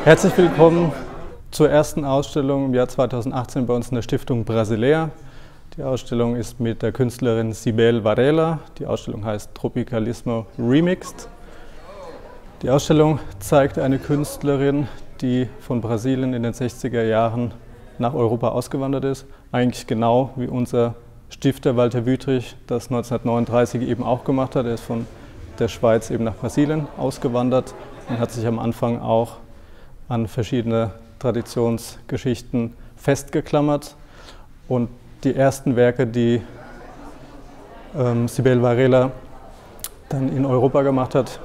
Herzlich willkommen zur ersten Ausstellung im Jahr 2018 bei uns in der Stiftung Brasilea. Die Ausstellung ist mit der Künstlerin Cybèle Varela. Die Ausstellung heißt Tropicalismo Remixed. Die Ausstellung zeigt eine Künstlerin, die von Brasilien in den 60er Jahren nach Europa ausgewandert ist. Eigentlich genau wie unser Stifter Walter Wüthrich das 1939 eben auch gemacht hat. Er ist von der Schweiz eben nach Brasilien ausgewandert und hat sich am Anfang auch an verschiedene Traditionsgeschichten festgeklammert. Und die ersten Werke, die Cybèle Varela dann in Europa gemacht hat,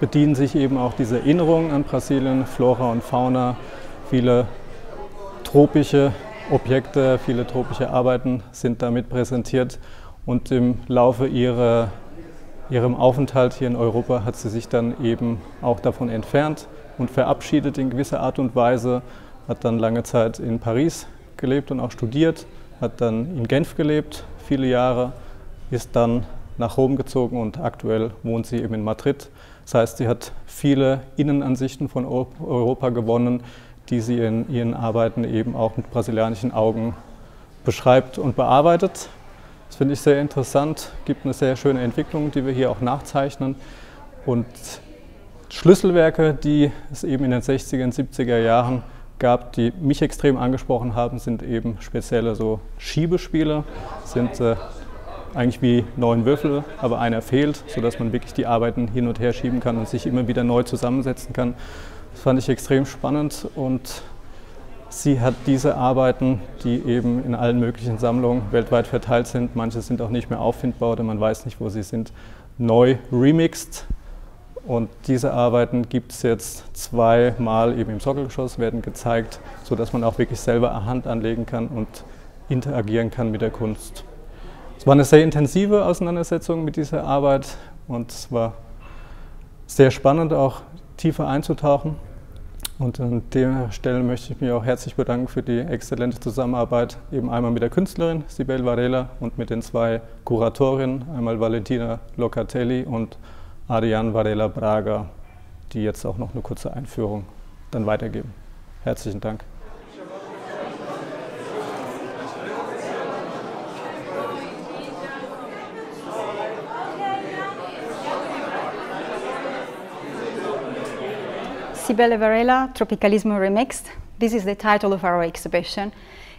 bedienen sich eben auch dieser Erinnerung an Brasilien, Flora und Fauna, viele tropische Objekte, viele tropische Arbeiten sind damit präsentiert. Und im Laufe ihrem Aufenthalt hier in Europa hat sie sich dann eben auch davon entfernt und verabschiedet in gewisser Art und Weise, hat dann lange Zeit in Paris gelebt und auch studiert, hat dann in Genf gelebt, viele Jahre, ist dann nach Rom gezogen und aktuell wohnt sie eben in Madrid. Das heißt, sie hat viele Innenansichten von Europa gewonnen, die sie in ihren Arbeiten eben auch mit brasilianischen Augen beschreibt und bearbeitet. Das finde ich sehr interessant, gibt eine sehr schöne Entwicklung, die wir hier auch nachzeichnen. Und Schlüsselwerke, die es eben in den 60er und 70er Jahren gab, die mich extrem angesprochen haben, sind eben spezielle so Schiebespiele, sind eigentlich wie 9 Würfel, aber einer fehlt, sodass man wirklich die Arbeiten hin und her schieben kann und sich immer wieder neu zusammensetzen kann. Das fand ich extrem spannend und sie hat diese Arbeiten, die eben in allen möglichen Sammlungen weltweit verteilt sind, manche sind auch nicht mehr auffindbar oder man weiß nicht, wo sie sind, neu remixed. Und diese Arbeiten gibt es jetzt 2-mal eben im Sockelgeschoss, werden gezeigt, sodass man auch wirklich selber Hand anlegen kann und interagieren kann mit der Kunst. Es war eine sehr intensive Auseinandersetzung mit dieser Arbeit und es war sehr spannend, auch tiefer einzutauchen. Und an der Stelle möchte ich mich auch herzlich bedanken für die exzellente Zusammenarbeit, eben einmal mit der Künstlerin Cybèle Varela und mit den 2 Kuratorinnen, einmal Valentina Locatelli und Adrián Varela Braga, die jetzt auch noch eine kurze Einführung dann weitergeben. Herzlichen Dank. Cybèle Varela, Tropicalismo Remixed. This is the title of our exhibition.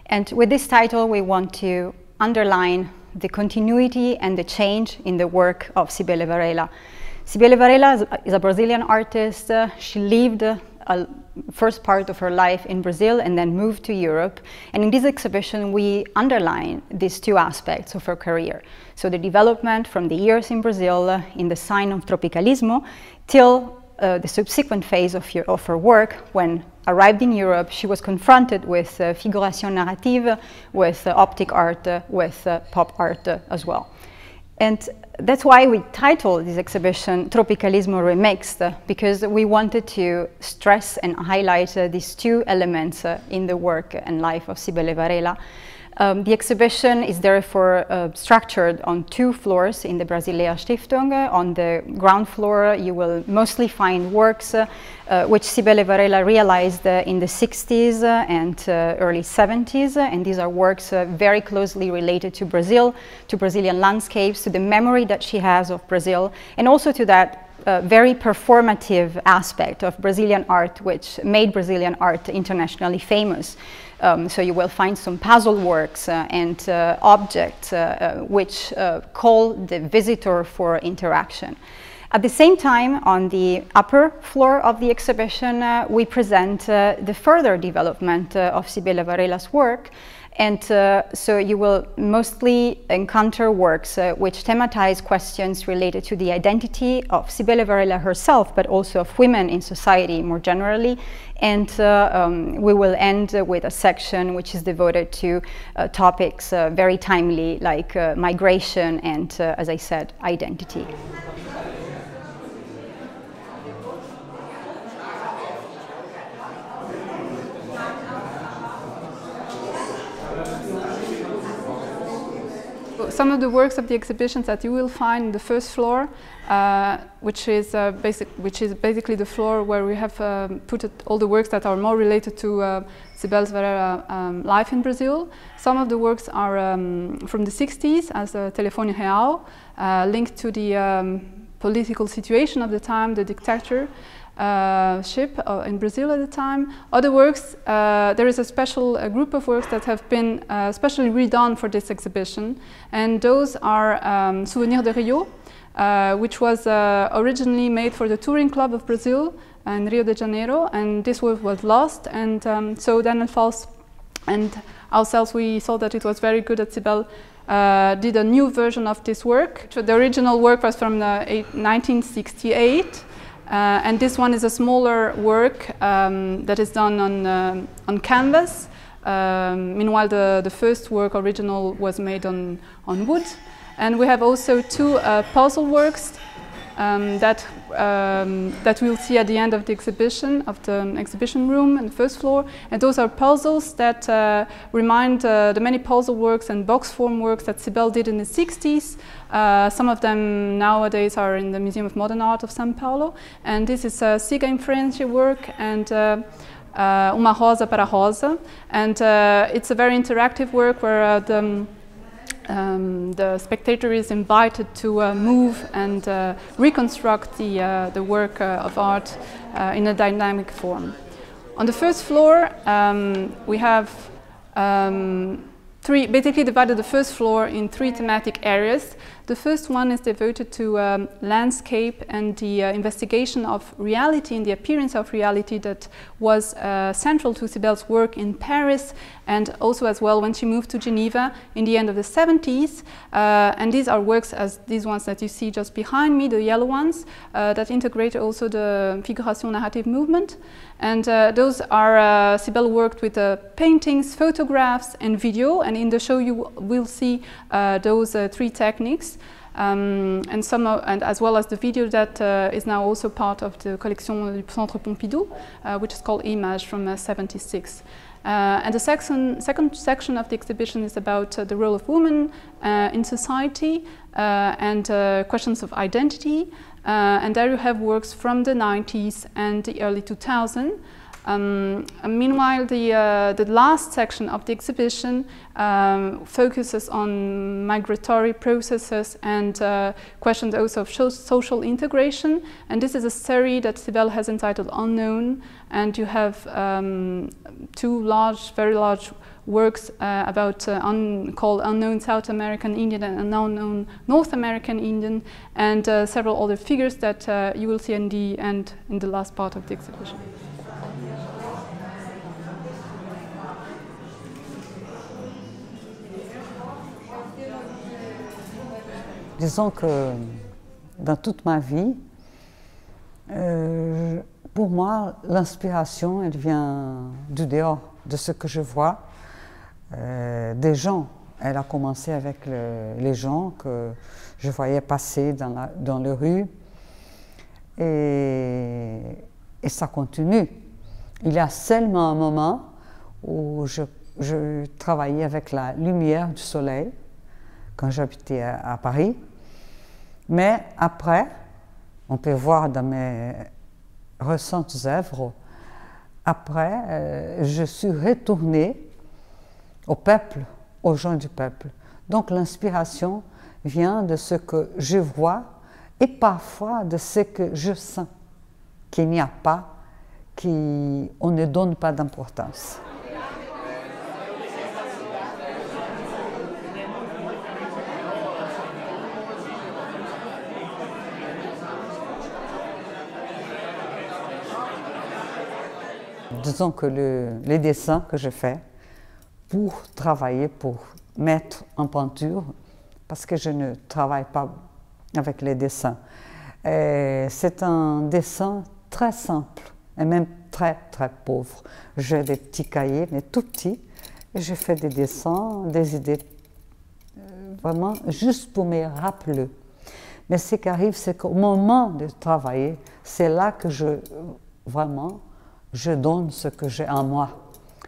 And with this title, we want to underline the continuity and the change in the work of Cybèle Varela. Cybèle Varela is a Brazilian artist. She lived a first part of her life in Brazil and then moved to Europe. And in this exhibition, we underline these 2 aspects of her career. So the development from the years in Brazil in the sign of Tropicalismo till the subsequent phase of her work. When arrived in Europe, she was confronted with figuration narrative, with optic art, with pop art as well. And that's why we titled this exhibition Tropicalismo Remixed, because we wanted to stress and highlight these 2 elements in the work and life of Cybèle Varela. The exhibition is therefore structured on 2 floors in the Brasilea Stiftung. On the ground floor, you will mostly find works which Cybèle Varela realized in the 60s and early 70s. And these are works very closely related to Brazil, to Brazilian landscapes, to the memory that she has of Brazil, and also to that very performative aspect of Brazilian art, which made Brazilian art internationally famous. So you will find some puzzle works and objects which call the visitor for interaction. At the same time, on the upper floor of the exhibition, we present the further development of Cybèle Varela's work. And so you will mostly encounter works which thematize questions related to the identity of Cybèle Varela herself, but also of women in society more generally. And we will end with a section which is devoted to topics very timely, like migration and, as I said, identity. Some of the works of the exhibitions that you will find in the first floor, which is basically the floor where we have put all the works that are more related to Cybèle Varela life in Brazil. Some of the works are from the 60s as Telefone Real, linked to the political situation of the time, the dictatorship in Brazil at the time. Other works, there is a special group of works that have been specially redone for this exhibition, and those are Souvenirs de Rio, which was originally made for the Touring Club of Brazil in Rio de Janeiro, and this work was lost, and so Daniel Fals and ourselves, we saw that it was very good that Cybèle did a new version of this work. The original work was from 1968, and this one is a smaller work that is done on canvas. Meanwhile, the first work original was made on wood. And we have also two puzzle works that we'll see at the end of the exhibition, of the exhibition room in the first floor. And those are puzzles that remind the many puzzle works and box form works that Cybèle did in the 60s. Some of them nowadays are in the Museum of Modern Art of São Paulo. And this is a Siga em Frente work and Uma Rosa para Rosa. And it's a very interactive work where the spectator is invited to move and reconstruct the work of art in a dynamic form. On the first floor, we have basically divided the first floor in three thematic areas. The first one is devoted to landscape and the investigation of reality and the appearance of reality that was central to Cybèle's work in Paris and also as well when she moved to Geneva in the end of the 70s. And these are works as these ones that you see just behind me, the yellow ones, that integrate also the Figuration narrative movement. And those are, Cybèle worked with paintings, photographs and video, and in the show you will see those three techniques. And as well as the video that is now also part of the collection du Centre Pompidou, which is called Image from '76. And the second section of the exhibition is about the role of women in society and questions of identity. And there you have works from the 90s and the early 2000s. Meanwhile, the last section of the exhibition focuses on migratory processes and questions also of social integration. And this is a series that Cybèle has entitled Unknown. And you have two very large works about called Unknown South American Indian and Unknown North American Indian, and several other figures that you will see in the end, in the last part of the exhibition. Disons que dans toute ma vie, pour moi, l'inspiration, elle vient du dehors, de ce que je vois, des gens. Elle a commencé avec les gens que je voyais passer dans les rues, et ça continue. Il y a seulement un moment où je travaillais avec la lumière du soleil, quand j'habitais à Paris. Mais après, on peut voir dans mes récentes œuvres, après, je suis retournée au peuple, aux gens du peuple. Donc l'inspiration vient de ce que je vois et parfois de ce que je sens qu'il n'y a pas, qu'on ne donne pas d'importance. Disons que les dessins que je fais pour travailler, pour mettre en peinture, parce que je ne travaille pas avec les dessins. C'est un dessin très simple et même très très pauvre. J'ai des petits cahiers, mais tout petits, et je fais des dessins, des idées, vraiment juste pour me rappeler. Mais ce qui arrive, c'est qu'au moment de travailler, c'est là que je donne ce que j'ai en moi.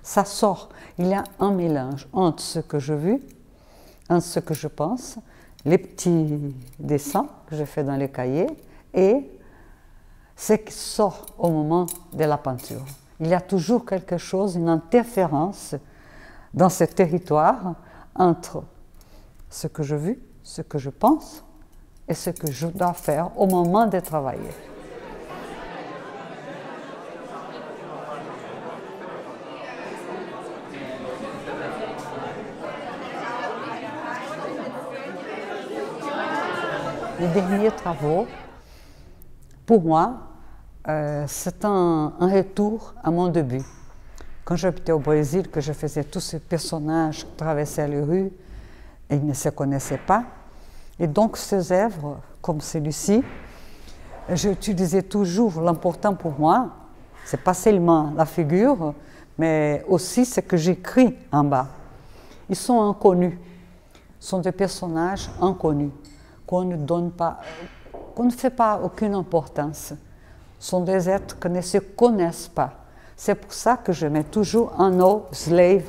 Ça sort. Il y a un mélange entre ce que je vis, entre ce que je pense, les petits dessins que je fais dans les cahiers et ce qui sort au moment de la peinture. Il y a toujours quelque chose, une interférence dans ce territoire entre ce que je vis, ce que je pense et ce que je dois faire au moment de travailler. Les derniers travaux, pour moi, c'est un retour à mon début. Quand j'habitais au Brésil, que je faisais tous ces personnages qui traversaient les rues et ils ne se connaissaient pas. Et donc ces œuvres, comme celui-ci, j'utilisais toujours l'important pour moi, c'est pas seulement la figure, mais aussi ce que j'écris en bas. Ils sont inconnus, sont des personnages inconnus, qu'on ne donne pas, qu'on ne fait pas aucune importance. Sont des êtres qui ne se connaissent pas. C'est pour ça que je mets toujours un no slave,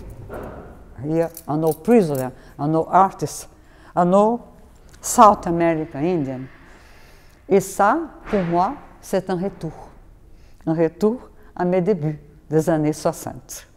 un no prisoner, un no artist, un no South American Indian. Et ça, pour moi, c'est un retour à mes débuts des années 60.